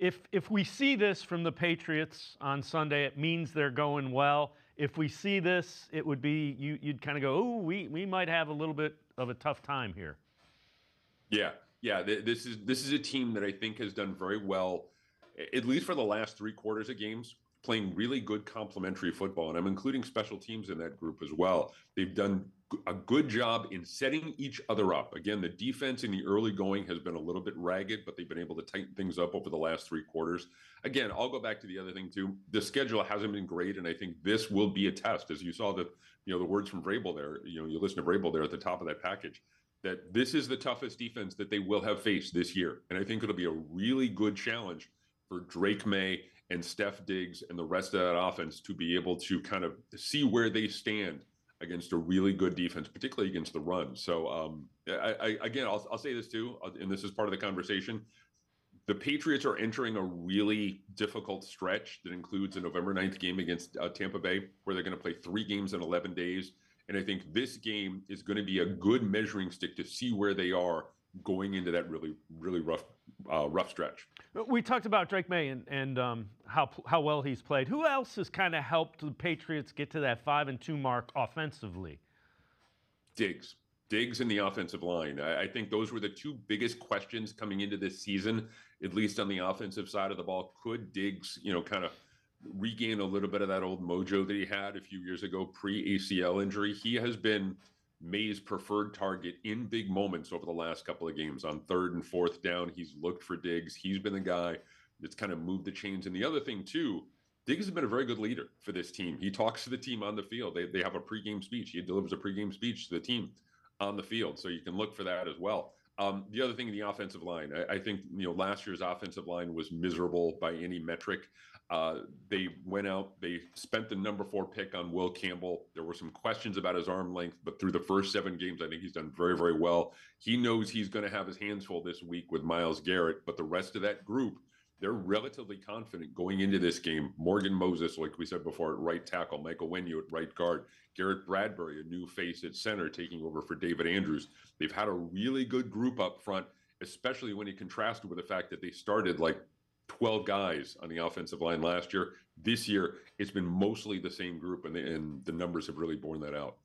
if we see this from the Patriots on Sunday, it means they're going well. If we see this, it would be you'd kind of go, oh, we might have a little bit of a tough time here. Yeah, yeah. This is a team that I think has done very well, at least for the last three quarters of games, playing really good complementary football, and I'm including special teams in that group as well. They've done a good job in setting each other up. Again, the defense in the early going has been a little bit ragged, but they've been able to tighten things up over the last three quarters. Again, I'll go back to the other thing too. The schedule hasn't been great, and I think this will be a test. As you saw the words from Vrabel there. You listen to Vrabel there at the top of that package, that this is the toughest defense that they will have faced this year. And I think it'll be a really good challenge for Drake May and Steph Diggs and the rest of that offense to be able to kind of see where they stand against a really good defense, particularly against the run. So, I'll say this too, and this is part of the conversation. The Patriots are entering a really difficult stretch that includes a November 9th game against Tampa Bay, where they're going to play 3 games in 11 days. And I think this game is going to be a good measuring stick to see where they are going into that really, really rough stretch. We talked about Drake May and how well he's played. Who else has kind of helped the Patriots get to that 5-2 mark offensively? Diggs in the offensive line. I think those were the two biggest questions coming into this season, at least on the offensive side of the ball. Could Diggs, kind of regain a little bit of that old mojo that he had a few years ago pre-ACL injury? He has been May's preferred target in big moments over the last couple of games. On 3rd and 4th down, he's looked for Diggs. He's been the guy that's kind of moved the chains. And the other thing, too, Diggs has been a very good leader for this team. He talks to the team on the field. They have a pregame speech. He delivers a pregame speech to the team on the field. So you can look for that as well. The other thing, the offensive line. I think last year's offensive line was miserable by any metric. They went out, they spent the number 4 pick on Will Campbell. There were some questions about his arm length, but through the first 7 games, I think he's done very, very well. He knows he's going to have his hands full this week with Myles Garrett, but the rest of that group, they're relatively confident going into this game. Morgan Moses, like we said before, at right tackle, Michael Wenyu at right guard, Garrett Bradbury, a new face at center, taking over for David Andrews. They've had a really good group up front, especially when you contrast it with the fact that they started like 12 guys on the offensive line last year. This year, it's been mostly the same group, and the numbers have really borne that out.